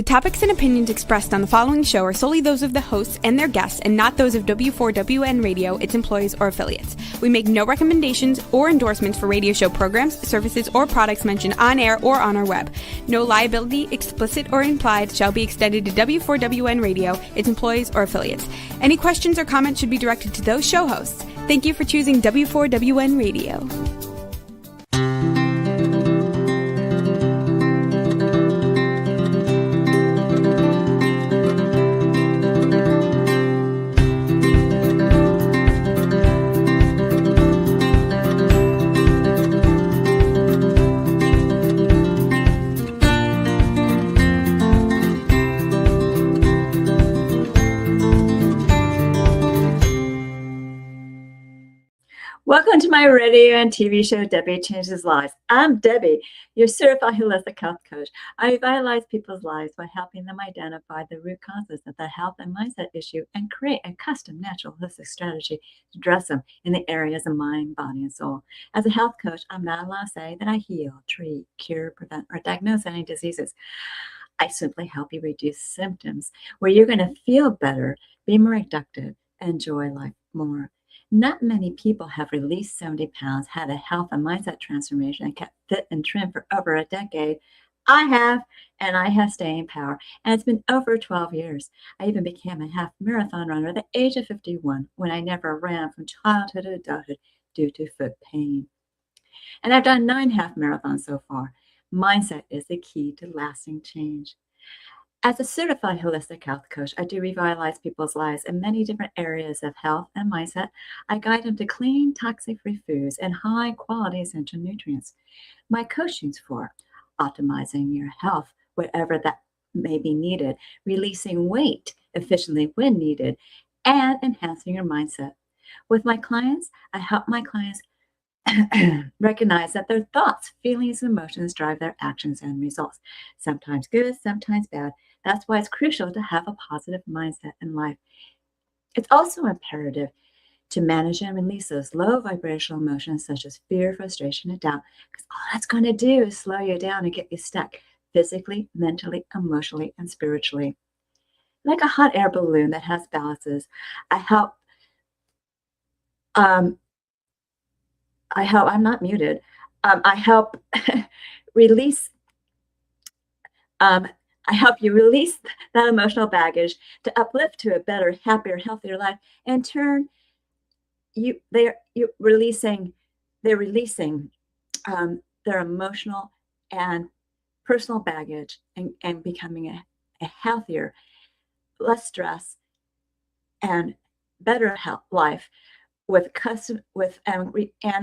topics and opinions expressed on the following show are solely those of the hosts and their guests and not those of W4WN Radio, its employees, or affiliates. We make no recommendations or endorsements for radio show programs, services, or products mentioned on air or on our web. No liability, explicit or implied, shall be extended to W4WN Radio, its employees, or affiliates. Any questions or comments should be directed to those show hosts. Thank you for choosing W4WN Radio. Welcome to my radio and TV show, Debi Changes Lives. I'm Debi, your certified holistic health coach. I revitalize people's lives by helping them identify the root causes of the health and mindset issue and create a custom natural holistic strategy to address them in the areas of mind, body, and soul. As a health coach, I'm not allowed to say that I heal, treat, cure, prevent, or diagnose any diseases. I simply help you reduce symptoms where you're going to feel better, be more productive, and enjoy life more. Not many people have released 70 pounds, had a health and mindset transformation, and kept fit and trim for over a decade. I have, and I have staying power. And it's been over 12 years. I even became a half marathon runner at the age of 51 when I never ran from childhood to adulthood due to foot pain. And I've done 9 half marathons so far. Mindset is the key to lasting change. As a certified holistic health coach, I do revitalize people's lives in many different areas of health and mindset. I guide them to clean, toxic-free foods and high-quality essential nutrients. My coaching's for optimizing your health, whatever that may be needed, releasing weight efficiently when needed, and enhancing your mindset. With my clients, I help my clients recognize that their thoughts, feelings, and emotions drive their actions and results. Sometimes good, sometimes bad. That's why it's crucial to have a positive mindset in life. It's also imperative to manage and release those low vibrational emotions such as fear, frustration, and doubt, because all that's going to do is slow you down and get you stuck physically, mentally, emotionally, and spiritually. Like a hot air balloon that has balances, I help I'm not muted. I help release. I help you release that emotional baggage to uplift to a better, happier, healthier life. In turn, they're releasing their emotional and personal baggage and becoming a healthier, less stress, and better health life and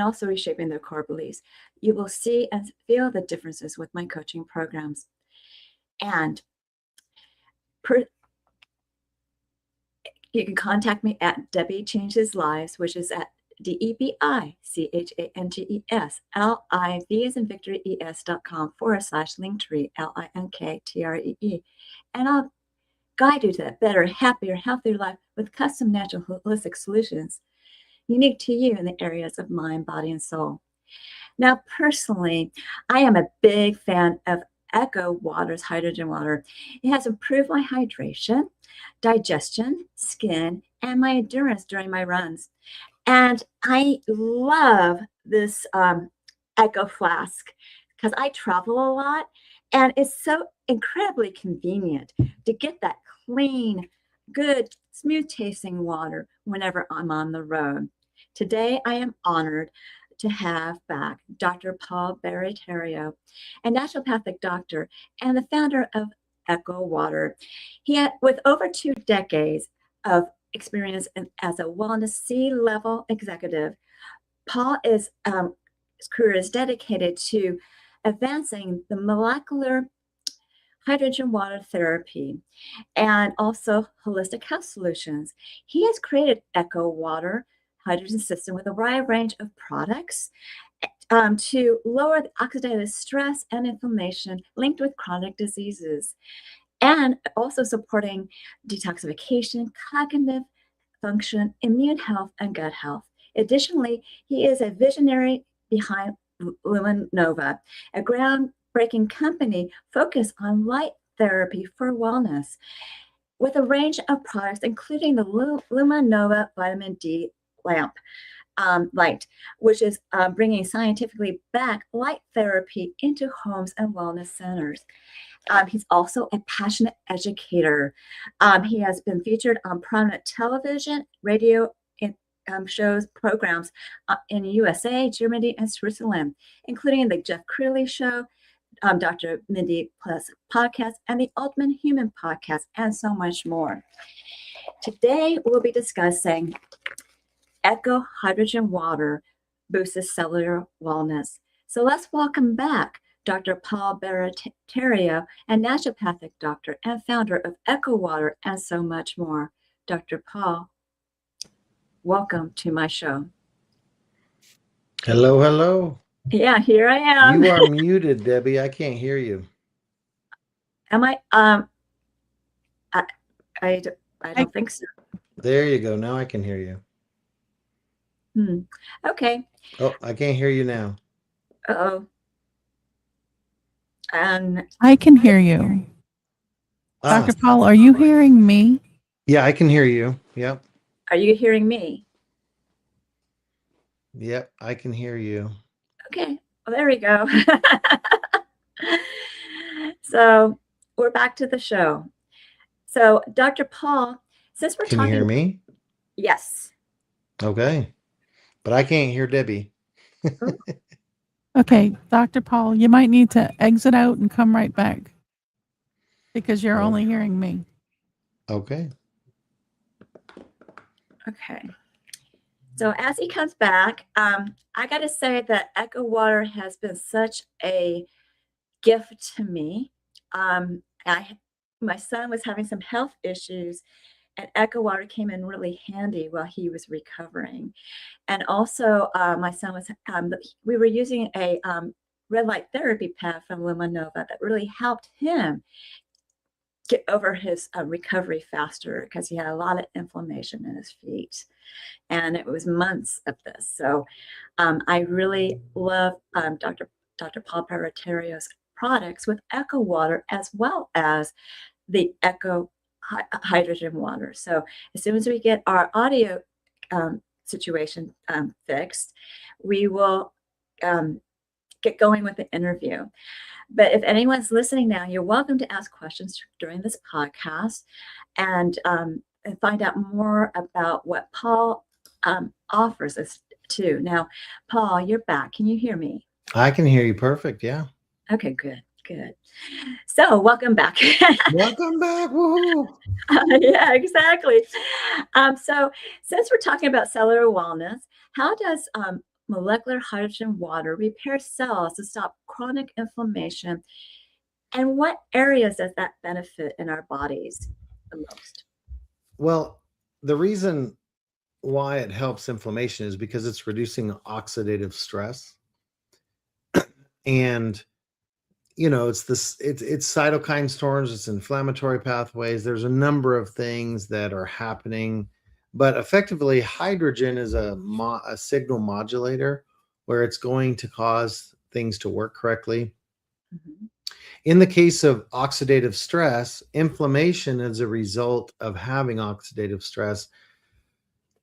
also reshaping their core beliefs. You will see and feel the differences with my coaching programs. And you can contact me at Debi Changes Lives, which is at DebiChangesLives, as in Victory, ES.com/Linktree, LINKTREE. And I'll guide you to that better, happier, healthier life with custom natural holistic solutions unique to you in the areas of mind, body, and soul. Now, personally, I am a big fan of Echo Water's hydrogen water. It has improved my hydration, digestion, skin, and my endurance during my runs. And I love this Echo flask because I travel a lot, and it's so incredibly convenient to get that clean, good, smooth-tasting water whenever I'm on the road. Today, I am honored to have back Dr. Paul Barattiero, a naturopathic doctor and the founder of Echo Water. With over 2 decades of experience as a wellness C-level executive, Paul his career is dedicated to advancing the molecular hydrogen water therapy and also holistic health solutions. He has created Echo Water hydrogen system with a wide range of products to lower the oxidative stress and inflammation linked with chronic diseases, and also supporting detoxification, cognitive function, immune health, and gut health. Additionally, he is a visionary behind Luminova, a groundbreaking company focused on light therapy for wellness with a range of products, including the Luminova Vitamin D lamp light, which is bringing scientifically backed light therapy into homes and wellness centers. He's also a passionate educator. He has been featured on prominent television, radio, shows, programs in USA, Germany, and Switzerland, including the Jeff Crilley Show, Dr. Mindy Plus podcast, and the Ultimate Human podcast, and so much more. Today, we'll be discussing Echo Hydrogen Water boosts cellular wellness. So let's welcome back Dr. Paul Barattiero, a naturopathic doctor and founder of Echo Water, and so much more. Dr. Paul, welcome to my show. Hello, hello. Yeah, here I am. You are muted, Debbie. I can't hear you. Am I? I don't think so. There you go. Now I can hear you. Okay. Oh, I can't hear you now. Uh-oh. I can hear you. Dr. Paul, are you hearing me? Yeah, I can hear you. Yep. Are you hearing me? Yep, I can hear you. Okay. Well, there we go. So we're back to the show. So, Dr. Paul, since we're Can talking... you hear me? Yes. Okay. But I can't hear Debbie. Okay, Dr. Paul, you might need to exit out and come right back because you're only hearing me. Okay. Okay. So as he comes back, I got to say that Echo Water has been such a gift to me. My son was having some health issues, and Echo Water came in really handy while he was recovering. And also, my son was, we were using a red light therapy pad from Luminova that really helped him get over his recovery faster because he had a lot of inflammation in his feet. And it was months of this. So I really love Dr. Paul Barattiero's products with Echo Water, as well as the Echo Hydrogen Water. So as soon as we get our audio situation fixed, we will get going with the interview. But if anyone's listening now, you're welcome to ask questions during this podcast and find out more about what Paul offers us too. Now, Paul, you're back. Can you hear me? I can hear you perfect. Yeah. Okay, good. So welcome back. Welcome back. Woohoo. Yeah, exactly. So since we're talking about cellular wellness, how does molecular hydrogen water repair cells to stop chronic inflammation? And what areas does that benefit in our bodies the most? Well, the reason why it helps inflammation is because it's reducing oxidative stress. And it's cytokine storms, it's inflammatory pathways. There's a number of things that are happening, but effectively hydrogen is a signal modulator where it's going to cause things to work correctly. Mm-hmm. In the case of oxidative stress, inflammation is a result of having oxidative stress.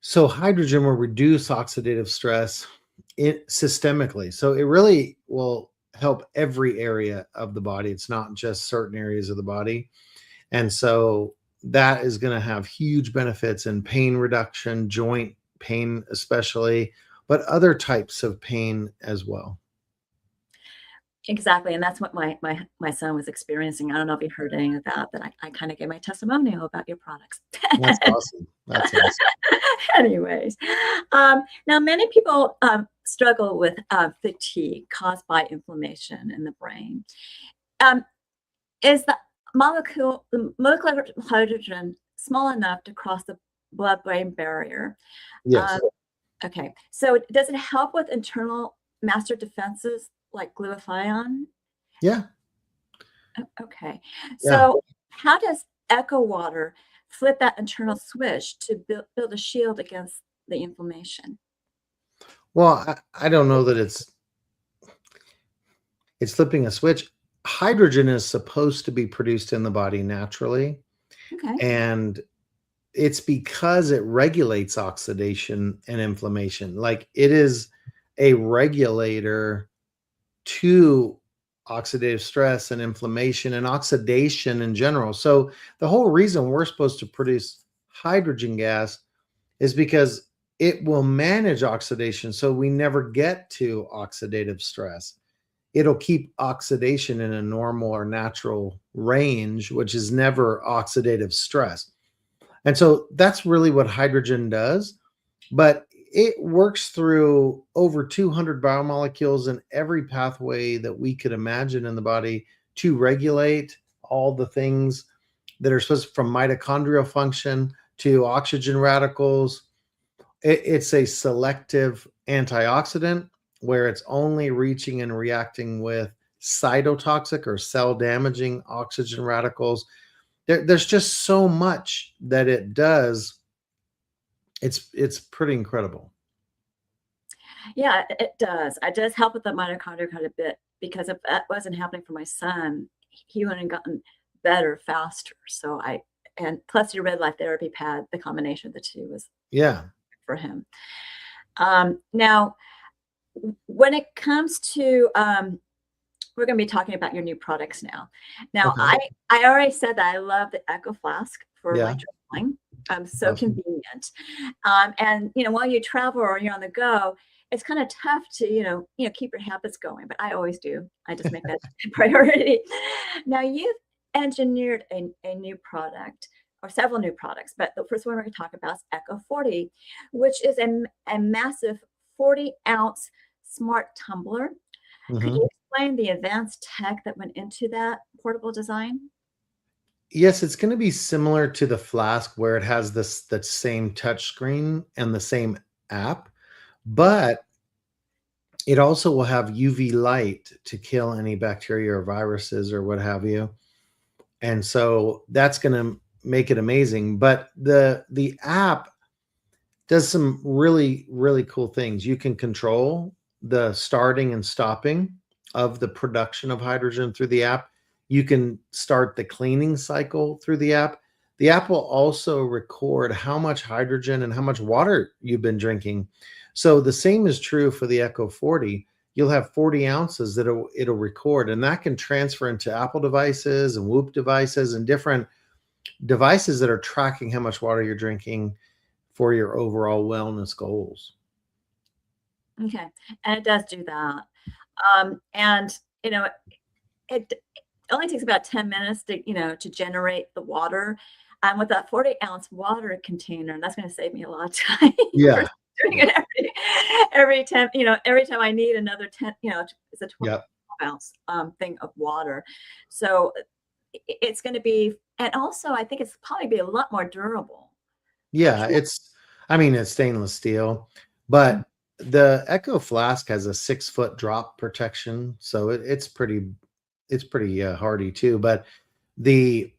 So hydrogen will reduce oxidative stress systemically. So it really will help every area of the body. It's not just certain areas of the body. And so that is going to have huge benefits in pain reduction, joint pain especially, but other types of pain as well. Exactly. And that's what my son was experiencing. I don't know if you heard any of that, but I kind of gave my testimonial about your products. That's awesome. That's awesome. Anyways, now many people struggle with fatigue caused by inflammation in the brain. Is the molecular hydrogen small enough to cross the blood-brain barrier? Yes. Okay. So does it help with internal master defenses like glutathione? Yeah. Okay. So how does Echo Water flip that internal switch to build a shield against the inflammation? Well, I don't know that it's flipping a switch. hydrogen is supposed to be produced in the body naturally, Okay. and it's because it regulates oxidation and inflammation. Like, it is a regulator to oxidative stress and inflammation and oxidation in general. So the whole reason we're supposed to produce hydrogen gas is because it will manage oxidation so we never get to oxidative stress. It'll keep oxidation in a normal or natural range, which is never oxidative stress. And so that's really what hydrogen does. But it works through over 200 biomolecules in every pathway that we could imagine in the body to regulate all the things that are supposed, from mitochondrial function to oxygen radicals. It's a selective antioxidant where it's only reaching and reacting with cytotoxic or cell damaging oxygen radicals. There's just so much that it does. It's pretty incredible. Yeah, it does. It does help with the mitochondria quite a bit, because if that wasn't happening for my son, he wouldn't have gotten better faster. So and plus your red light therapy pad, the combination of the two was Yeah. for him. Now, when it comes to, we're going to be talking about your new products now. Now, Okay. I already said that I love the Echo Flask for my Yeah. traveling. So Awesome. convenient. And while you travel or you're on the go, it's kind of tough to keep your habits going. But I always do. I just make that a priority. Now, you've engineered a new product, or several new products, but the first one we're going to talk about is Echo 40, which is a massive 40-ounce smart tumbler. Could Mhm. you explain the advanced tech that went into that portable design? Yes, it's going to be similar to the flask, where it has that same touch screen and the same app, but it also will have UV light to kill any bacteria or viruses or what have you. And so that's going to make it amazing. But the app does some really, really cool things. You can control the starting and stopping of the production of hydrogen through the app. You can start the cleaning cycle through the app. The app will also record how much hydrogen and how much water you've been drinking. So the same is true for the Echo 40. You'll have 40 ounces that it'll record, and that can transfer into Apple devices and Whoop devices and different devices that are tracking how much water you're drinking for your overall wellness goals. Okay, and it does do that. And it only takes about 10 minutes to generate the water. And with that 40-ounce water container, that's going to save me a lot of time for Yeah. doing it every time. Every time I need another 10, it's a 12 Yep. ounce thing of water. So it's going to be, and also I think it's probably be a lot more durable. Yeah, it's stainless steel, but the Echo Flask has a 6-foot drop protection, so it's pretty hardy too. But the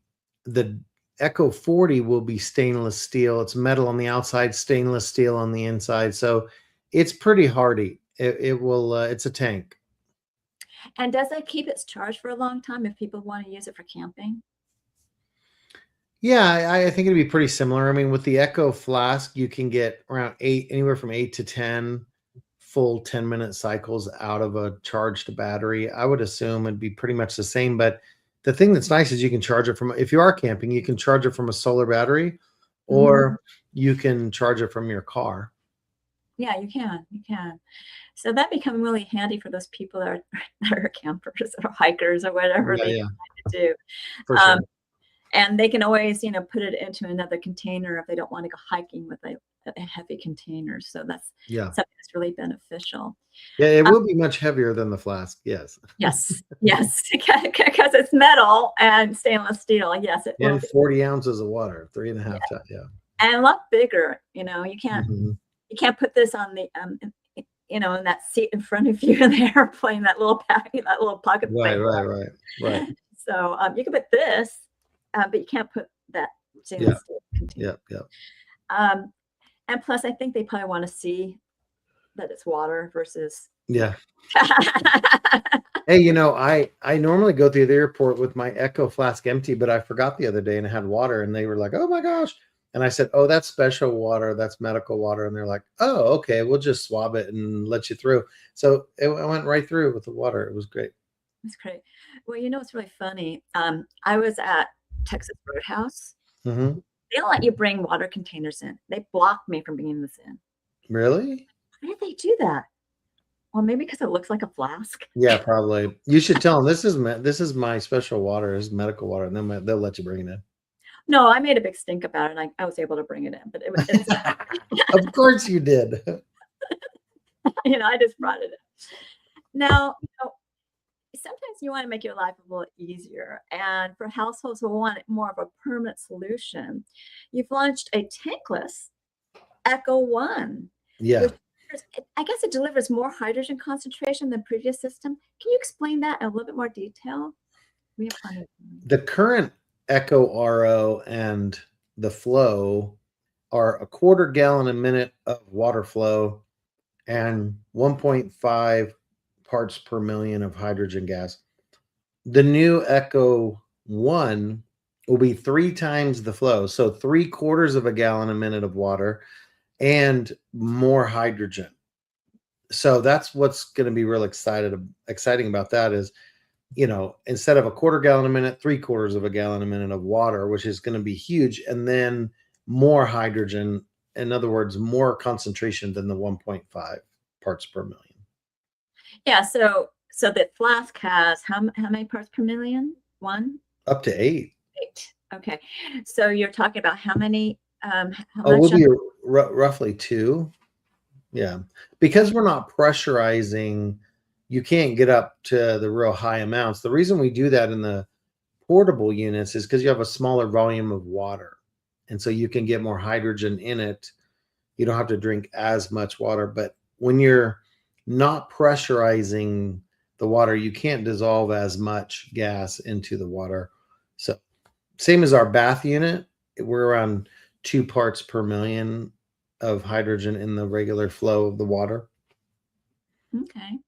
Echo 40 will be stainless steel. It's metal on the outside, stainless steel on the inside, so it's pretty hardy. It will. It's a tank. And does it keep its charge for a long time if people want to use it for camping? Yeah, I think it'd be pretty similar. I mean, with the Echo Flask, you can get around anywhere from 8 to 10 full 10-minute cycles out of a charged battery. I would assume it'd be pretty much the same. But the thing that's nice is you can charge it from, if you are camping, you can charge it from a solar battery, or you can charge it from your car. Yeah, you can. You can. So that become really handy for those people that are campers or hikers or whatever they Yeah, decide to do. for sure. And they can always, put it into another container if they don't want to go hiking with a heavy container. So that's Yeah. something that's really beneficial. Yeah, it will be much heavier than the flask. Yes. Yes, yes, because it's metal and stainless steel. Yes, it will And be. 40 ounces of water, 3.5 times. Yeah. And a lot bigger. You Mhm. can't put this on the in that seat in front of you in the airplane, that little pocket Right, thing. right. So you can put this, but you can't put that stainless steel container. Yep. And plus, I think they probably want to see that it's water versus Yeah. Hey, I normally go through the airport with my Echo flask empty, but I forgot the other day and I had water, and they were like, "Oh my gosh!" And I said, "Oh, that's special water. That's medical water." And they're like, "Oh, okay, we'll just swab it and let you through." So I went right through with the water. It was great. That's great. Well, it's really funny. I was at Texas Roadhouse. Hmm. They don't let you bring water containers in. They blocked me from bringing this in. Really? Why did they do that? Well, maybe because it looks like a flask. Yeah, probably. You should tell them this is my special water. This is medical water, and then they'll let you bring it in. No, I made a big stink about it, and I was able to bring it in. But it's Of course you did. I just brought it in. Now, sometimes you want to make your life a little easier. And for households who want more of a permanent solution, you've launched a tankless Echo One. Yeah. I guess it delivers more hydrogen concentration than previous system. Can you explain that in a little bit more detail? We have plenty of time. The current Echo RO and the Flow are a quarter gallon a minute of water flow and 1.5 parts per million of hydrogen gas. The new Echo One will be 3 times the flow, so 3/4 of a gallon a minute of water and more hydrogen. So that's what's going to be real exciting about that is, instead of a quarter gallon a minute, 3/4 of a gallon a minute of water, which is going to be huge, and then more hydrogen. In other words, more concentration than the 1.5 parts per million. Yeah. So the flask has how many parts per million? 1? Up to 8. 8. Okay. So you're talking about how many? How Oh, much? we'll be roughly 2. Yeah, because we're not pressurizing, you can't get up to the real high amounts. The reason we do that in the portable units is because you have a smaller volume of water, and so you can get more hydrogen in it. You don't have to drink as much water. But when you're not pressurizing the water, you can't dissolve as much gas into the water. So same as our bath unit, we're around 2 parts per million of hydrogen in the regular flow of the water. Okay.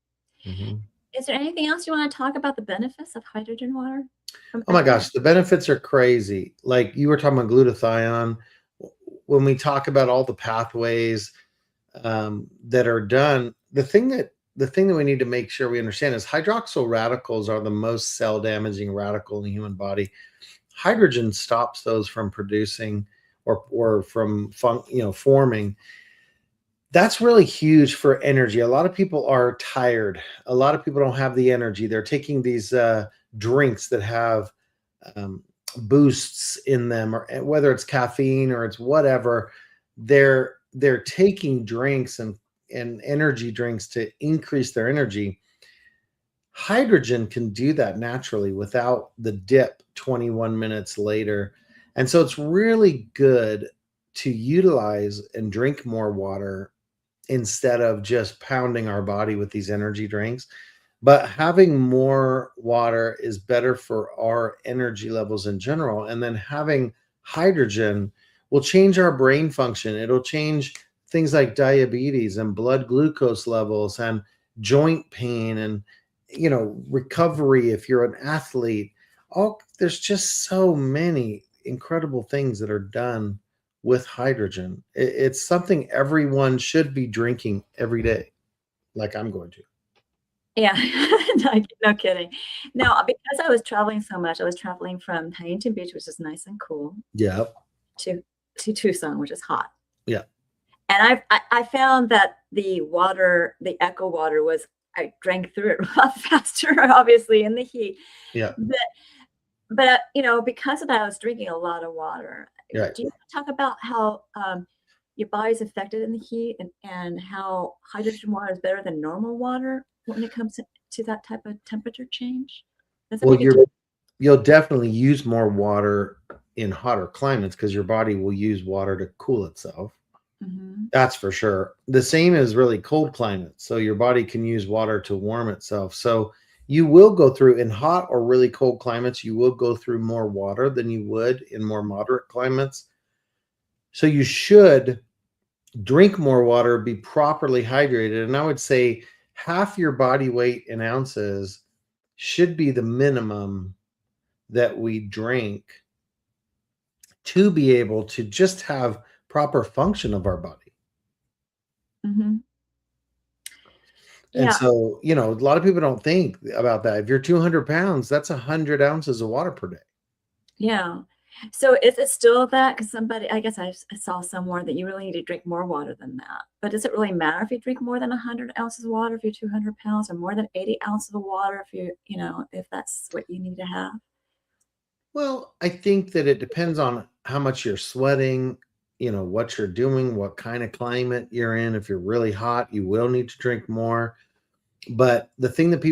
Mm-hmm. Is there anything else you want to talk about the benefits of hydrogen water? Oh my gosh, the benefits are crazy. Like you were talking about glutathione. When we talk about all the pathways that are done, the thing that we need to make sure we understand is hydroxyl radicals are the most cell damaging radical in the human body. Hydrogen stops those from producing or from forming. That's really huge for energy. A lot of people are tired. A lot of people don't have the energy. They're taking these drinks that have boosts in them, or whether it's caffeine or it's whatever. They're taking drinks and energy drinks to increase their energy. Hydrogen can do that naturally without the dip 21 minutes later. And so it's really good to utilize and drink more water instead of just pounding our body with these energy drinks. But having more water is better for our energy levels in general. And then having hydrogen will change our brain function. It'll change things like diabetes and blood glucose levels and joint pain and recovery if you're an athlete. There's just so many incredible things that are done with hydrogen. It's something everyone should be drinking every day, like I'm going to. Yeah, no kidding. No, because I was traveling so much, I was traveling from Huntington Beach, which is nice and cool, Yeah. to Tucson, which is hot. Yeah. And I found that the Echo water I drank through it a lot faster, obviously, in the heat. Yeah. But because of that, I was drinking a lot of water. Right. Do you want to talk about how your body's affected in the heat and how hydrogen water is better than normal water when it comes to that type of temperature change? Well, you'll definitely use more water in hotter climates because your body will use water to cool itself. Mm-hmm. That's for sure. The same as really cold climates. So your body can use water to warm itself. So you will go through in hot or really cold climates, you will go through more water than you would in more moderate climates. So you should drink more water, be properly hydrated. And I would say half your body weight in ounces should be the minimum that we drink to be able to just have proper function of our body. Hmm. And Yeah. so, a lot of people don't think about that. If you're 200 pounds, that's 100 ounces of water per day. Yeah. So is it still that? Because I guess I saw somewhere that you really need to drink more water than that. But does it really matter if you drink more than 100 ounces of water if you're 200 pounds, or more than 80 ounces of water if that's what you need to have? Well, I think that it depends on how much you're sweating, what you're doing, what kind of climate you're in. If you're really hot, you will need to drink more. But the thing that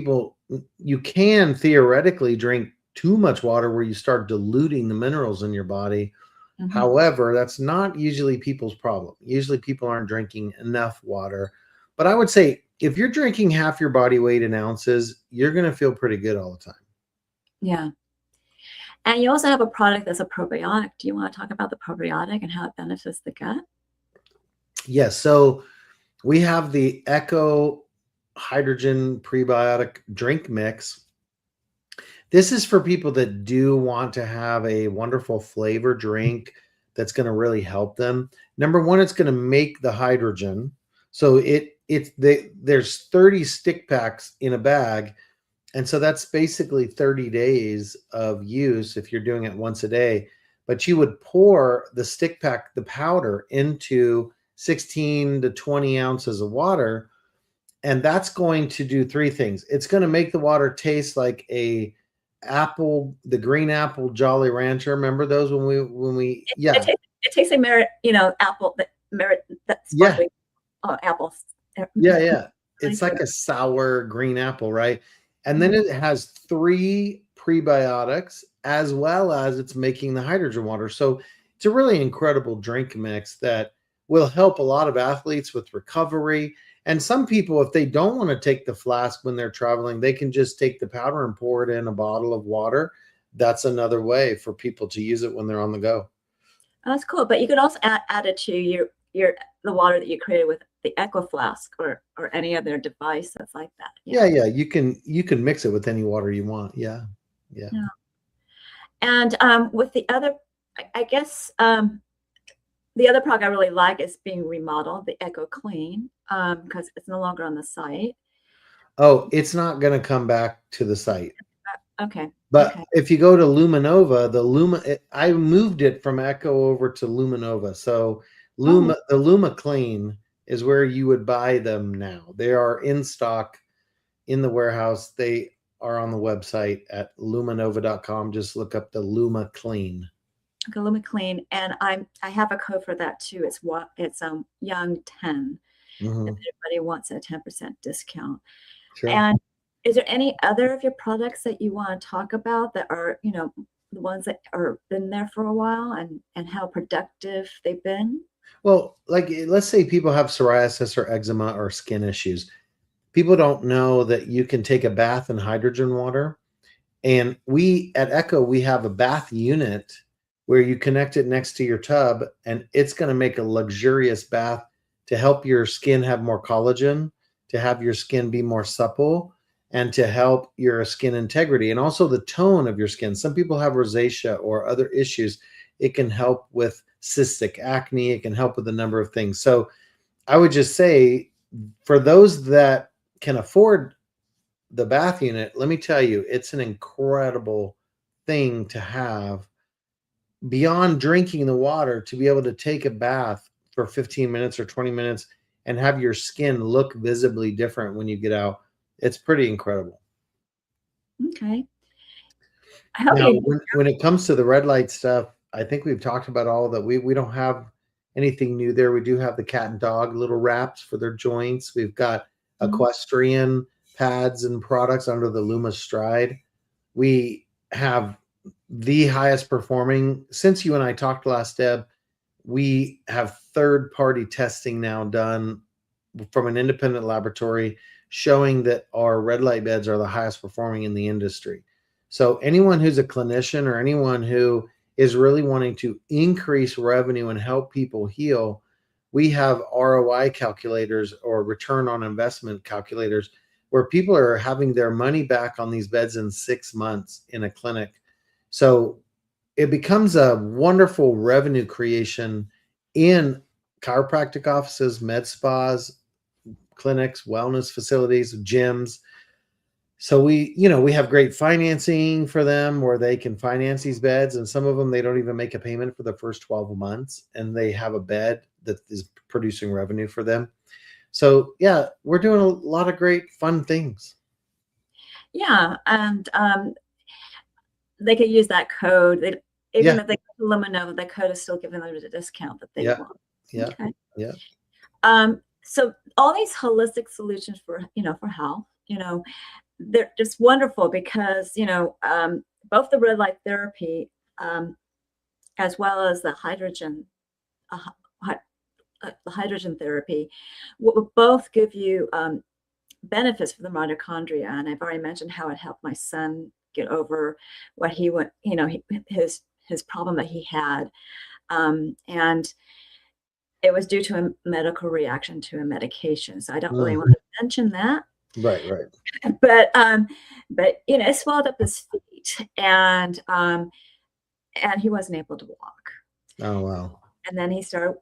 you can theoretically drink too much water where you start diluting the minerals in your body. Mhm. However, that's not usually people's problem. Usually people aren't drinking enough water. But I would say if you're drinking half your body weight in ounces, you're going to feel pretty good all the time. Yeah. And you also have a product that's a probiotic. Do you want to talk about the probiotic and how it benefits the gut? Yes. So we have the Echo Hydrogen Prebiotic Drink Mix. This is for people that do want to have a wonderful flavor drink that's going to really help them. Number one, it's going to make the hydrogen. So there's 30 stick packs in a bag. And so that's basically 30 days of use if you're doing it once a day. But you would pour the stick pack, the powder, into 16 to 20 ounces of water. And that's going to do three things. It's going to make the water taste like the green apple Jolly Rancher. Remember those yeah. It tastes like apple, that sparkling apples. Yeah. It's like a sour green apple, right? And then it has 3 prebiotics as well as it's making the hydrogen water. So it's a really incredible drink mix that will help a lot of athletes with recovery. And some people, if they don't want to take the flask when they're traveling, they can just take the powder and pour it in a bottle of water. That's another way for people to use it when they're on the go. Oh, that's cool. But you could also add it to the water that you created with the Echo Flask or any other device that's like that. Yeah. You can mix it with any water you want. Yeah. And with the other, I guess the other product I really like is being remodeled, the Echo Clean, because it's no longer on the site. Oh, it's not going to come back to the site. Okay. But if you go to Luminova, I moved it from Echo over to Luminova. So the Luma Clean is where you would buy them now. They are in stock in the warehouse. They are on the website at luminova.com. Just look up the Luma Clean. Okay, Luma Clean, and I have a code for that too. It's Young 10. If anybody wants a 10% discount. Sure. And is there any other of your products that you want to talk about that are, the ones that are been there for a while and how productive they've been? Well, like let's say people have psoriasis or eczema or skin issues. People don't know that you can take a bath in hydrogen water. And we at Echo, we have a bath unit where you connect it next to your tub, and it's going to make a luxurious bath to help your skin have more collagen, to have your skin be more supple, and to help your skin integrity and also the tone of your skin. Some people have rosacea or other issues. It can help with cystic acne. It can help with a number of things. So I would just say for those that can afford the bath unit, let me tell you, it's an incredible thing to have beyond drinking the water, to be able to take a bath for 15 minutes or 20 minutes and have your skin look visibly different when you get out. It's pretty incredible. Okay. Now, when it comes to the red light stuff, I think we've talked about all that. We don't have anything new there. We do have the cat and dog little wraps for their joints. We've got equestrian pads and products under the Luma Stride. We have the highest performing, since you and I talked last, Deb, we have third-party testing now done from an independent laboratory showing that our red light beds are the highest performing in the industry. So anyone who's a clinician or anyone who is really wanting to increase revenue and help people heal, we have ROI calculators or return on investment calculators where people are having their money back on these beds in 6 months in a clinic. So it becomes a wonderful revenue creation in chiropractic offices, med spas, clinics, wellness facilities, gyms. So we have great financing for them where they can finance these beds, and some of them they don't even make a payment for the first 12 months, and they have a bed that is producing revenue for them. So yeah, we're doing a lot of great fun things. Yeah, and they could use that code. Even if they let them know that the code is still giving them the discount that they want. Yeah. Okay. Yeah. So all these holistic solutions for health, they're just wonderful because both the red light therapy as well as the hydrogen therapy will both give you benefits for the mitochondria. And I've already mentioned how it helped my son get over what he went, his problem that he had. And it was due to a medical reaction to a medication. So I don't really want to mention that. Right. But it swelled up his feet, and he wasn't able to walk. Oh wow. And then he started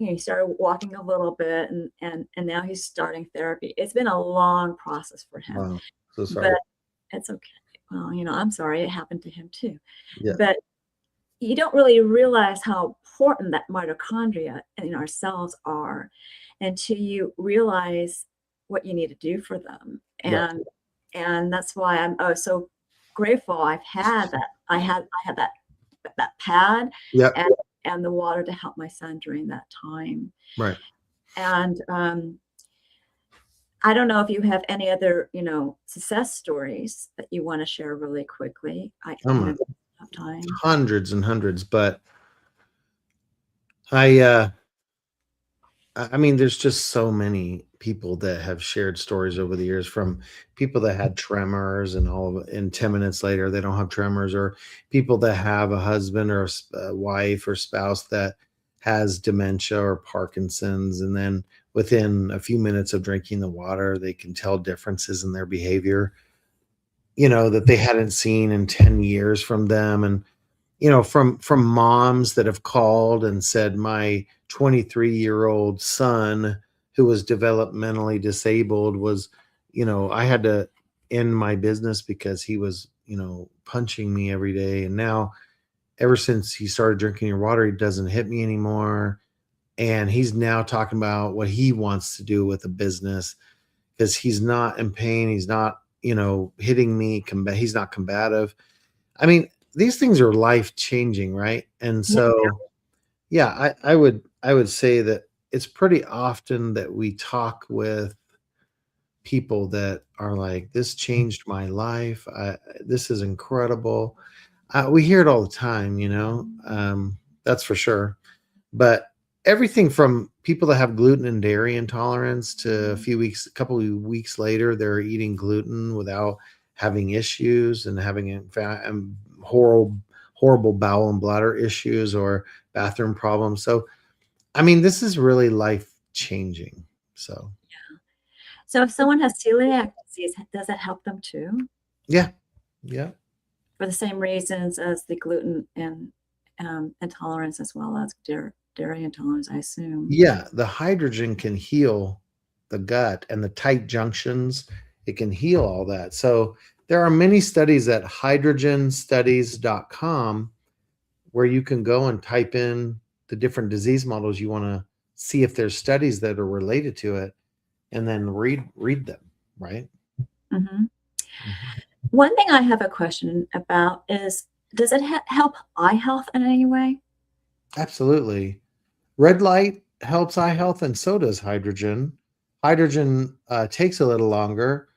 walking a little bit, and now he's starting therapy. It's been a long process for him. Wow. So sorry. But it's okay. Well, I'm sorry it happened to him too. Yeah. But you don't really realize how important that mitochondria in our cells are until you realize what you need to do for them. And that's why I'm so grateful I've had that. I had that pad and the water to help my son during that time. Right. And I don't know if you have any other, success stories that you want to share really quickly. I don't have time. Hundreds and hundreds, but I mean, there's just so many people that have shared stories over the years, from people that had tremors and 10 minutes later, they don't have tremors, or people that have a husband or a wife or spouse that has dementia or Parkinson's. And then within a few minutes of drinking the water, they can tell differences in their behavior, that they hadn't seen in 10 years from them. And, from moms that have called and said, my 23-year-old son who was developmentally disabled was, I had to end my business because he was, punching me every day. And now ever since he started drinking your water, he doesn't hit me anymore. And he's now talking about what he wants to do with a business because he's not in pain. He's not, hitting me. He's not combative. I mean, these things are life changing, right? And so, yeah, I would say that it's pretty often that we talk with people that are like, this changed my life. This is incredible. We hear it all the time, that's for sure. But everything from people that have gluten and dairy intolerance to a couple of weeks later, they're eating gluten without having issues and having horrible bowel and bladder issues or bathroom problems. So, I mean, this is really life changing. So, yeah. So if someone has celiac disease, does it help them too? Yeah. For the same reasons as the gluten and intolerance, as well as dairy intolerance, I assume. Yeah, the hydrogen can heal the gut and the tight junctions. It can heal all that. So there are many studies at hydrogenstudies.com where you can go and type in the different disease models you want to see if there's studies that are related to it, and then read them, right? Mm-hmm. One thing I have a question about is, does it help eye health in any way? Absolutely. Red light helps eye health, and so does hydrogen. Hydrogen takes a little longer,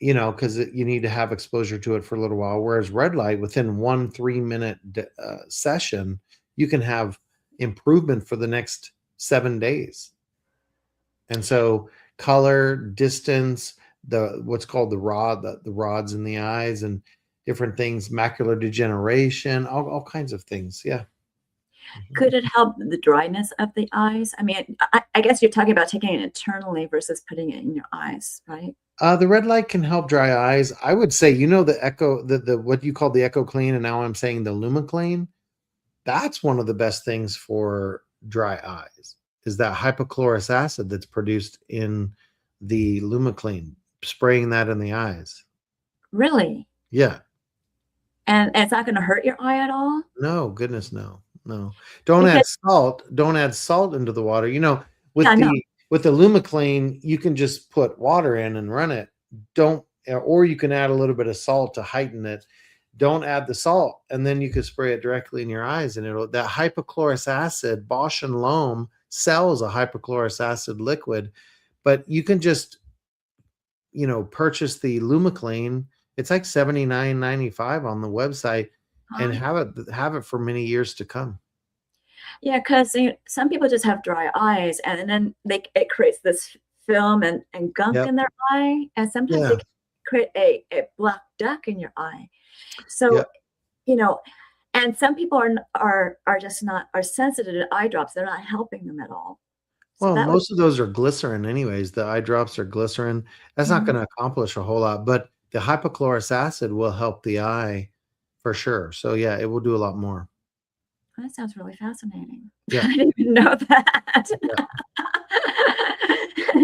because you need to have exposure to it for a little while. Whereas red light, within 1 3-minute session, you can have improvement for the next 7 days. And so color, distance, what's called the rods in the eyes, and different things, macular degeneration, all kinds of things. Yeah. Could it help the dryness of the eyes? I mean, I guess you're talking about taking it internally versus putting it in your eyes, right? The red light can help dry eyes. I would say, the Echo, the what you call the Echo Clean, and now I'm saying the LumaClean. That's one of the best things for dry eyes. Is that hypochlorous acid that's produced in the LumaClean? Spraying that in the eyes. Really? Yeah. And it's not going to hurt your eye at all? No, goodness, no. Don't add Because, salt. Don't add salt into the water. With yeah, no. with the LumaClean, you can just put water in and run it. Or you can add a little bit of salt to heighten it. Don't add the salt, and then you could spray it directly in your eyes, and that hypochlorous acid, Bausch and Lomb sells a hypochlorous acid liquid, but you can just purchase the LumaClean. It's like $79.95 on the website, and have it for many years to come. Yeah, because some people just have dry eyes, and then it creates this film and gunk Yep. in their eye, and sometimes Yeah. they create a black duck in your eye. So, Yep. And some people are just not sensitive to eye drops. They're not helping them at all. So Well, most of those are glycerin anyways. The eye drops are glycerin. That's not going to accomplish a whole lot, but the hypochlorous acid will help the eye for sure. So yeah, it will do a lot more. That sounds really fascinating. Yeah. I didn't even know that. Yeah.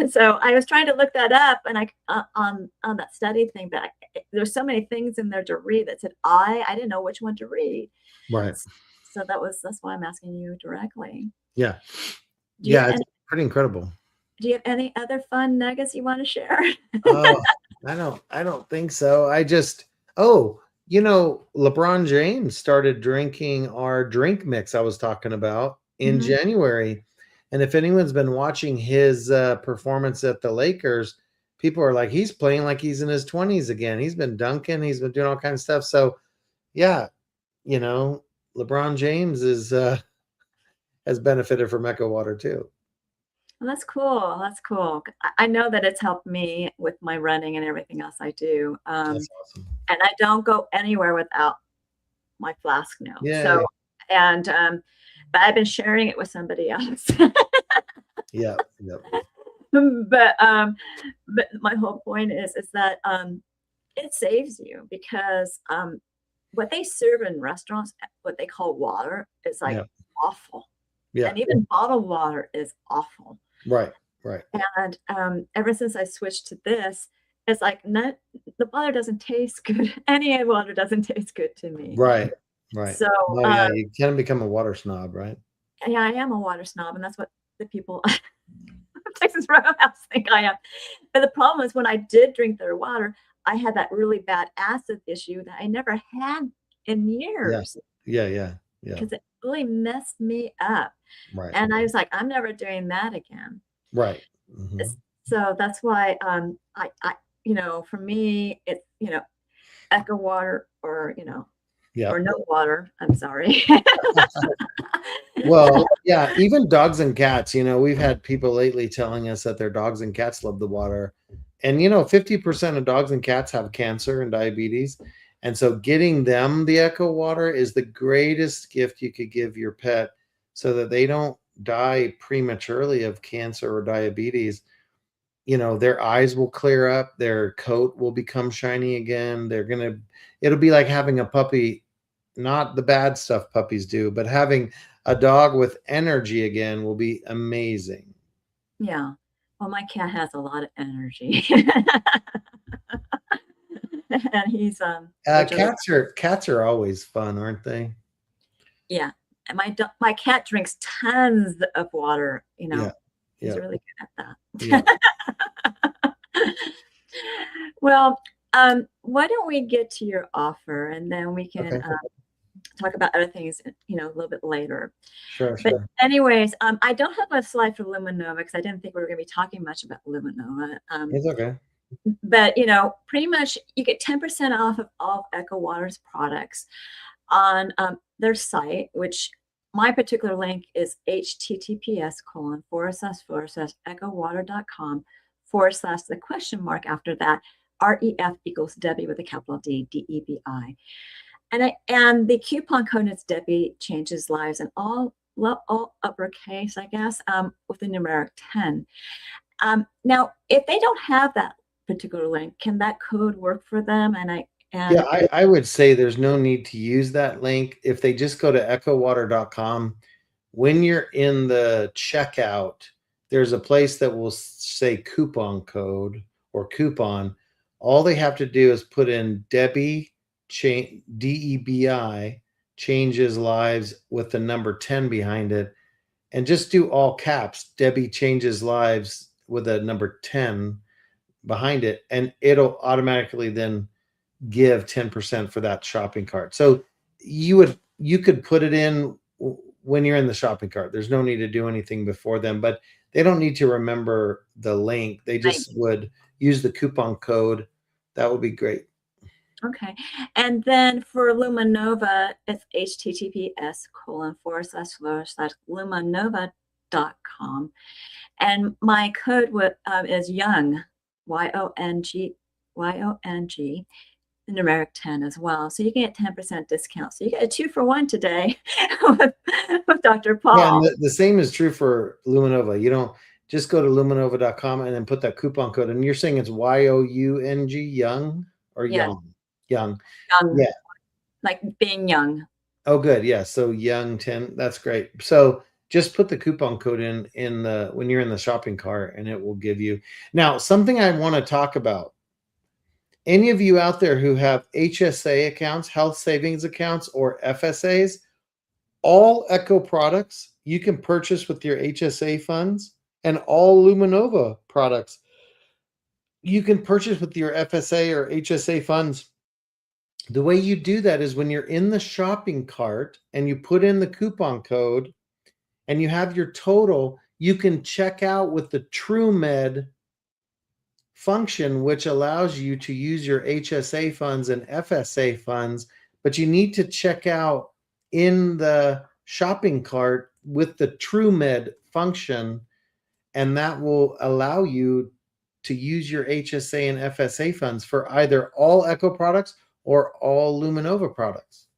So I was trying to look that up, and on that study thing, but there's so many things in there to read that said I didn't know which one to read. Right. So that's why I'm asking you directly. Yeah. Yeah, it's pretty incredible. Do you have any other fun nuggets you want to share? Oh, I don't think so. LeBron James started drinking our drink mix I was talking about in January. And if anyone's been watching his performance at the Lakers, people are like, he's playing like he's in his 20s again. He's been dunking. He's been doing all kinds of stuff. So, yeah, LeBron James has benefited from Echo Water too. Well, that's cool. That's cool. I know that it's helped me with my running and everything else I do. That's awesome. And I don't go anywhere without my flask now. Yeah. So, but I've been sharing it with somebody else. Yeah. But my whole point is that it saves you, because what they serve in restaurants, what they call water, is like awful. Yeah. And even bottled water is awful. Right. And ever since I switched to this, it's like the water doesn't taste good. Any water doesn't taste good to me. Right. So you can become a water snob, right? Yeah, I am a water snob, and that's what the people of Texas Roadhouse think I am. But the problem is, when I did drink their water, I had that really bad acid issue that I never had in years. Yeah. Because it really messed me up. Right. And I was like, I'm never doing that again. Right. So that's why I for me, it's Echo Water or or no water. I'm sorry. Well, yeah, even dogs and cats, we've had people lately telling us that their dogs and cats love the water. And 50% of dogs and cats have cancer and diabetes. And so getting them the Echo Water is the greatest gift you could give your pet, so that they don't die prematurely of cancer or diabetes. Their eyes will clear up, their coat will become shiny again. It'll be like having a puppy, not the bad stuff puppies do, but having a dog with energy again will be amazing. Yeah. Well, my cat has a lot of energy. And he's cats are always fun, aren't they? Yeah. And my cat drinks tons of water, Yeah. He's really good at Yeah. that. Well, why don't we get to your offer, and then we can talk about other things, a little bit later. Sure. But anyways, I don't have a slide for Luminova because I didn't think we were going to be talking much about Luminova. It's okay. But pretty much you get 10% off of all of Echo Water's products on their site, which my particular link is https://echowater.com/the question mark after that, REF equals Debbie with a capital D, DEBI. And the coupon code is Debi Changes Lives, and all uppercase, I guess, with the numeric 10. Now, if they don't have that particular link, can that code work for them? Yeah, I would say there's no need to use that link. If they just go to echowater.com, when you're in the checkout, there's a place that will say coupon code or coupon. All they have to do is put in Debi, DEBI, changes lives with the number 10 behind it, and just do all caps, Debi changes lives with a number 10 behind it, and it'll automatically then give 10% for that shopping cart. So you could put it in when you're in the shopping cart. There's no need to do anything before them, but they don't need to remember the link. They just would use the coupon code. That would be great. Okay. And then for Luminova, it's https://luminova.com. And my code is YOUNG, YONG, the numeric 10 as well. So you can get 10% discount. So you get a 2-for-1 today with Dr. Paul. Yeah, and the same is true for Luminova. You don't just go to luminova.com and then put that coupon code. And you're saying it's YOUNG, young or young? Young. Yeah. Like being young. Oh, good. Yeah. So young 10. That's great. So just put the coupon code in when you're in the shopping cart, and it will give you. Now, something I want to talk about. Any of you out there who have HSA accounts, health savings accounts, or FSAs, all Echo products you can purchase with your HSA funds, and all Luminova products you can purchase with your FSA or HSA funds. The way you do that is when you're in the shopping cart and you put in the coupon code and you have your total, you can check out with the TrueMed function, which allows you to use your HSA funds and FSA funds, but you need to check out in the shopping cart with the TrueMed function, and that will allow you to use your HSA and FSA funds for either all Echo products or all Luminova products.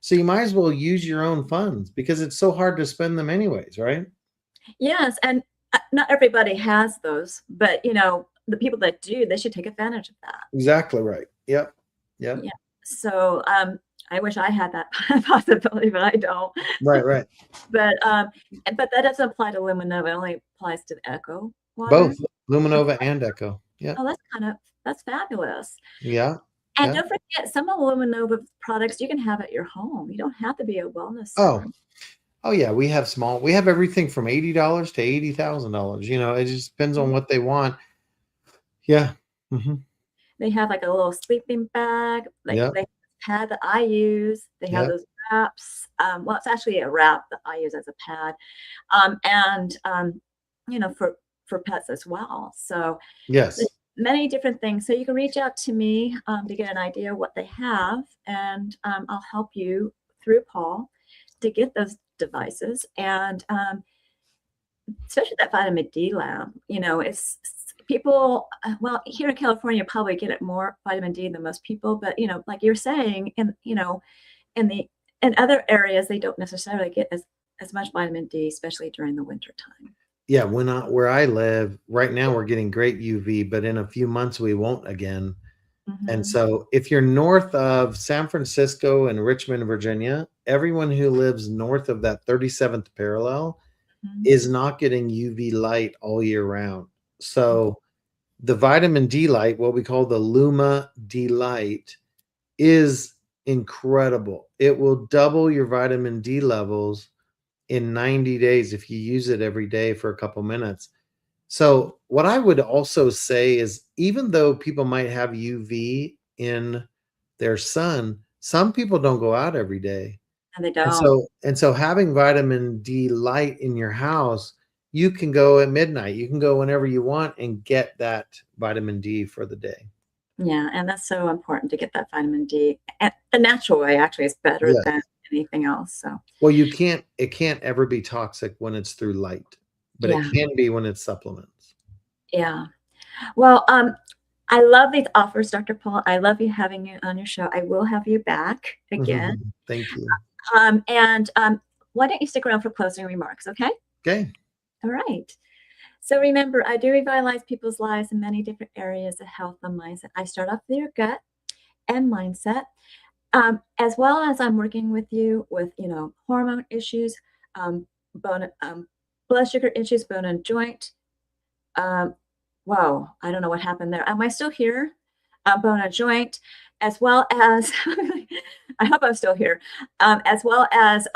So you might as well use your own funds because it's so hard to spend them anyways, right? Yes, and not everybody has those, but the people that do, they should take advantage of that. Exactly right. Yep. Yeah. So I wish I had that possibility, but I don't. Right. But that doesn't apply to Luminova. It only applies to the Echo water. Both Luminova and Echo. Yeah. Oh, that's fabulous. Yeah. And don't forget, some of Luminova products you can have at your home. You don't have to be a wellness center. Oh yeah, we have everything from $80 to $80,000. It just depends on what they want. Yeah. Mm-hmm. They have like a little sleeping bag. They have a pad that I use. They have those wraps. Well, it's actually a wrap that I use as a pad. And for pets as well. So yes, many different things. So you can reach out to me to get an idea of what they have, and I'll help you through Paul to get those devices. And especially that vitamin D lab, it's people, well, here in California, probably get it more vitamin D than most people, but like you're saying, in other areas, they don't necessarily get as much vitamin D, especially during the winter time. Yeah, where I live right now, we're getting great UV, but in a few months we won't again. Mm-hmm. And so if you're north of San Francisco and Richmond, Virginia, everyone who lives north of that 37th parallel is not getting UV light all year round. So the vitamin D light, what we call the Luma D light, is incredible. It will double your vitamin D levels in 90 days if you use it every day for a couple minutes. So what I would also say is, even though people might have UV in their sun, some people don't go out every day. And they don't. And so having vitamin D light in your house, you can go at midnight. You can go whenever you want and get that vitamin D for the day. Yeah, and that's so important to get that vitamin D. And the natural way actually is better than anything else. So it can't ever be toxic when it's through light, but it can be when it's supplements. Yeah. Well, I love these offers, Dr. Paul. I love you having you on your show. I will have you back again. Thank you. And why don't you stick around for closing remarks, okay? Okay. All right. So remember, I do revitalize people's lives in many different areas of health and mindset. I start off with your gut and mindset, as well as I'm working with you with, hormone issues, bone, blood sugar issues, bone and joint. Wow, I don't know what happened there. Am I still here? Bone and joint, as well as, I hope I'm still here, as well as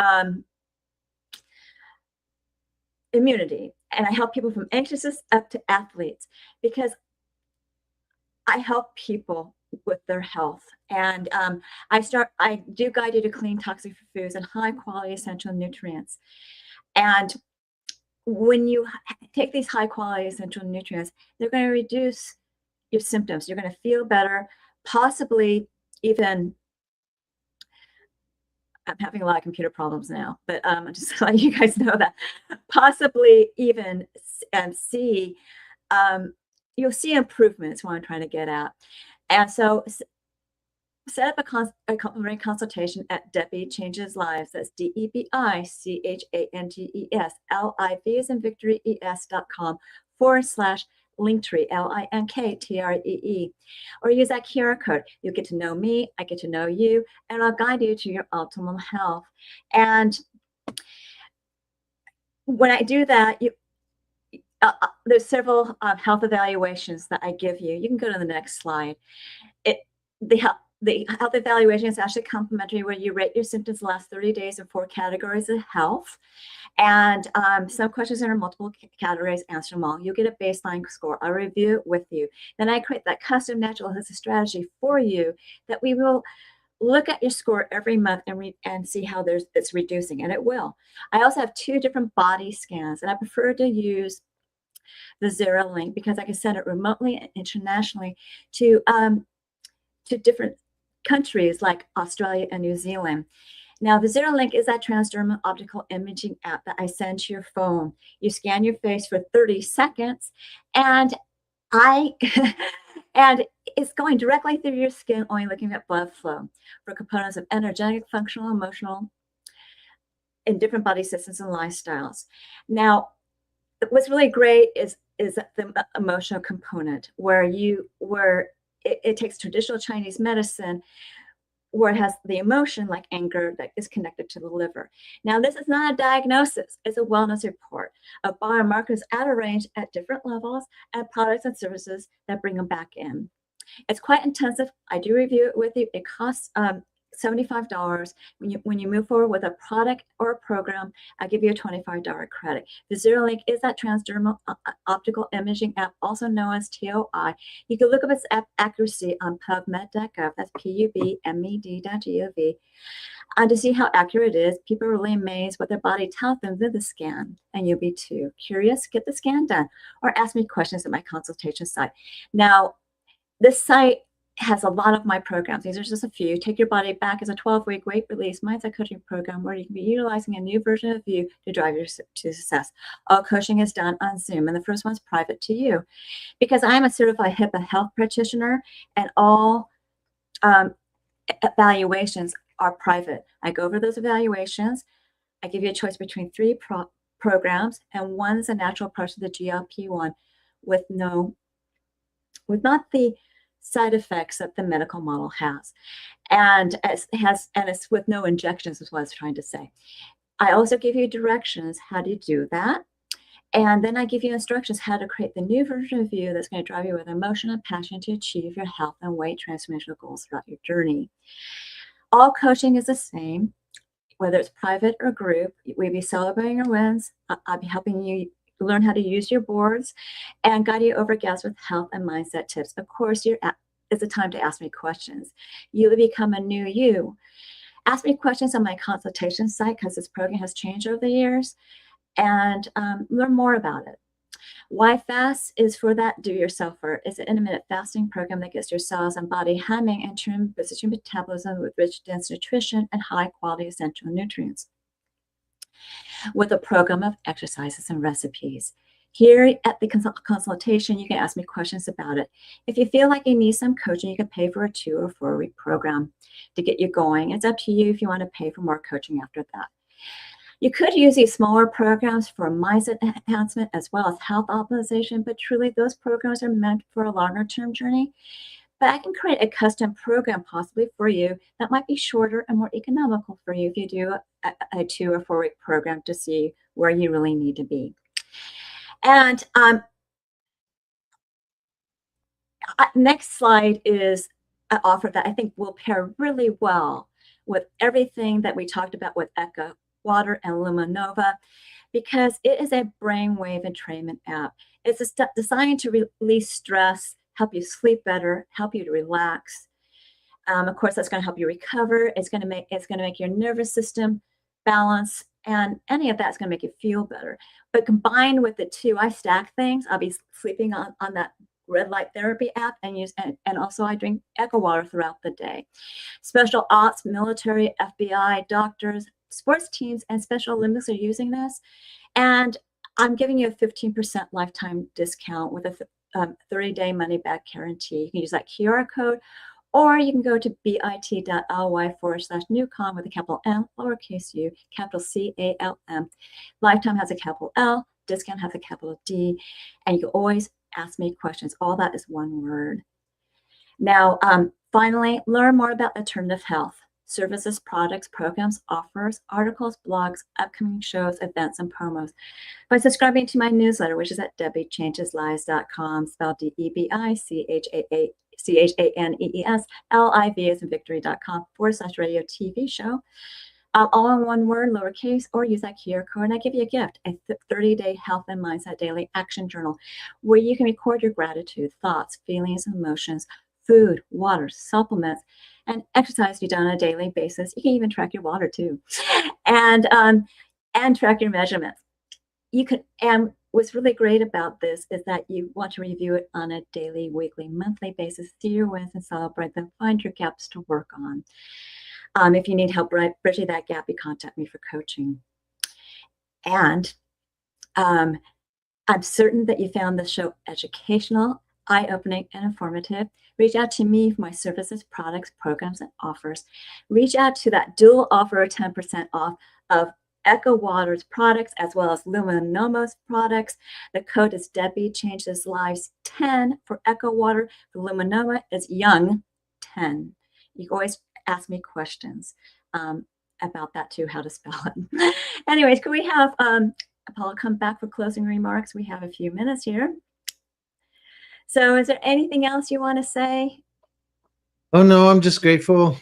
immunity. And I help people from anxious up to athletes, because I help people with their health. And I do guide you to clean toxic foods and high quality essential nutrients. And when you take these high quality essential nutrients, they're going to reduce your symptoms. You're going to feel better, possibly even, I'm having a lot of computer problems now, but just to let you guys know that, possibly even see, you'll see improvements, what I'm trying to get at. And so set up a complimentary consultation at Debi Changes Lives. That's DEBICHANGES as in victory ES.com/Linktree, LINKTREE, or use that QR code. You'll get to know me, I get to know you, and I'll guide you to your optimal health. And when I do that, there's several health evaluations that I give you. You can go to the next slide. The health evaluation is actually complimentary, where you rate your symptoms the last 30 days in 4 categories of health. And some questions are in multiple categories, answer them all. You'll get a baseline score. I'll review it with you. Then I create that custom natural holistic strategy for you that we will look at your score every month and see how it's reducing, and it will. I also have 2 different body scans, and I prefer to use the Zero link because I can send it remotely and internationally to different countries like Australia and New Zealand. Now, the Zero link is that transdermal optical imaging app that I send to your phone. You scan your face for 30 seconds, and and it's going directly through your skin, only looking at blood flow for components of energetic, functional, emotional, in different body systems and lifestyles. Now, what's really great is the emotional component, where it takes traditional Chinese medicine, where it has the emotion like anger that is connected to the liver. Now, this is not a diagnosis, it's a wellness report of biomarkers at a range at different levels and products and services that bring them back in. It's quite intensive. I do review it with you. It costs $75. When you move forward with a product or a program, I give you a $25 credit. The Zero link is that transdermal optical imaging app, also known as TOI. You can look up its accuracy on PubMed.gov. That's PUBMED.gov. And to see how accurate it is, people are really amazed what their body tells them through the scan. And you'll be too. Curious? Get the scan done, or ask me questions at my consultation site. Now, this site has a lot of my programs. These are just a few. Take Your Body Back is a 12-week weight release mindset coaching program where you can be utilizing a new version of you to drive you to success. All coaching is done on Zoom, and the first one's private to you. Because I'm a certified HIPAA health practitioner, and all evaluations are private. I go over those evaluations. I give you a choice between 3 programs, and one is a natural approach to the GLP-1 with not the side effects that the medical model has. And it's with no injections, is what I was trying to say. I also give you directions how to do that. And then I give you instructions how to create the new version of you that's going to drive you with emotion and passion to achieve your health and weight transformational goals throughout your journey. All coaching is the same, whether it's private or group. We'll be celebrating your wins. I'll be helping you learn how to use your boards and guide you over gaps with health and mindset tips. Of course, it's a time to ask me questions. You'll become a new you. Ask me questions on my consultation site, because this program has changed over the years, and learn more about it. Why Fast is for that do-yourselfer. It's an intermittent fasting program that gets your cells and body humming and boosts your metabolism with rich, dense nutrition and high-quality essential nutrients, with a program of exercises and recipes. Here at the consultation, you can ask me questions about it. If you feel like you need some coaching, you can pay for a 2 or 4 week program to get you going. It's up to you if you want to pay for more coaching after that. You could use these smaller programs for mindset enhancement as well as health optimization, but truly those programs are meant for a longer term journey. But I can create a custom program possibly for you that might be shorter and more economical for you if you do a 2 or 4 week program to see where you really need to be. And next slide is an offer that I think will pair really well with everything that we talked about with Echo Water and Luminova, because it is a brainwave entrainment app. It's designed to release stress, help you sleep better, help you to relax. Of course, that's going to help you recover. It's going to make your nervous system balance, and any of that's going to make you feel better. But combined with the two, I stack things. I'll be sleeping on that red light therapy app and also I drink Echo Water throughout the day. Special ops, military, FBI, doctors, sports teams, and Special Olympics are using this. And I'm giving you a 15% lifetime discount with a 30-day money-back guarantee. You can use that QR code, or you can go to bit.ly/newcom with a capital N, lowercase u, capital CALM. Lifetime has a capital L, discount has a capital D, and you can always ask me questions. All that is one word. Now, finally, learn more about alternative health, services, products, programs, offers, articles, blogs, upcoming shows, events, and promos by subscribing to my newsletter, which is at DebiChangesLives.com, spelled DebiChangesLives as in victory.com/radio TV show. All in one word, lowercase, or use that QR code, and I give you a gift, a 30-day health and mindset daily action journal, where you can record your gratitude, thoughts, feelings, emotions, food, water, supplements, and exercise you've done on a daily basis. You can even track your water too, and track your measurements. You can, and what's really great about this is that you want to review it on a daily, weekly, monthly basis, see your wins and celebrate them, find your gaps to work on. If you need help bridging that gap, you contact me for coaching. And I'm certain that you found this show educational, eye-opening, and informative. Reach out to me for my services, products, programs, and offers. Reach out to that dual offer, 10% off of Echo Water's products as well as Luminova's products. The code is Debi Changes Lives 10 for Echo Water. For Luminova is Young 10. You can always ask me questions about that too, how to spell it. Anyways, can we have Apollo come back for closing remarks? We have a few minutes here. So is there anything else you want to say? Oh, no, I'm just grateful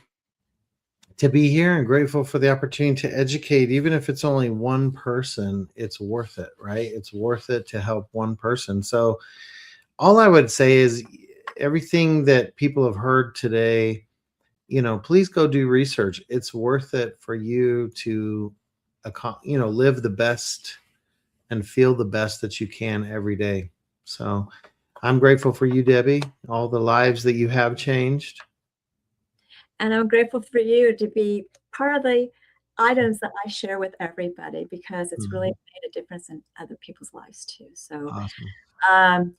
to be here and grateful for the opportunity to educate. Even if it's only one person, it's worth it, right? It's worth it to help one person. So all I would say is everything that people have heard today, please go do research. It's worth it for you to, live the best and feel the best that you can every day. So I'm grateful for you, Debi, all the lives that you have changed. And I'm grateful for you to be part of the items that I share with everybody, because it's really made a difference in other people's lives too. So awesome.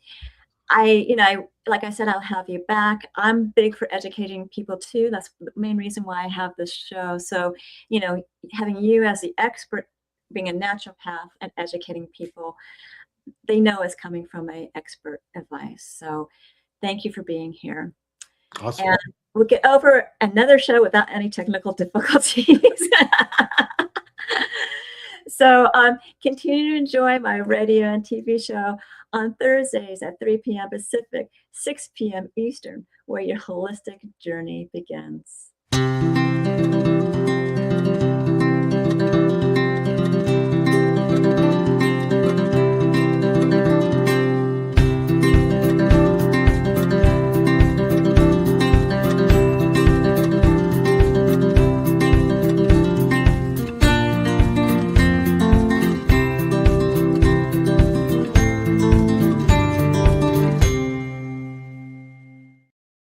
Like I said, I'll have you back. I'm big for educating people too. That's the main reason why I have this show. So, having you as the expert, being a naturopath and educating people, they know is coming from an expert advice. So thank you for being here. Awesome. And we'll get over another show without any technical difficulties. So continue to enjoy my radio and TV show on Thursdays at 3 p.m. Pacific, 6 p.m. Eastern, where your holistic journey begins.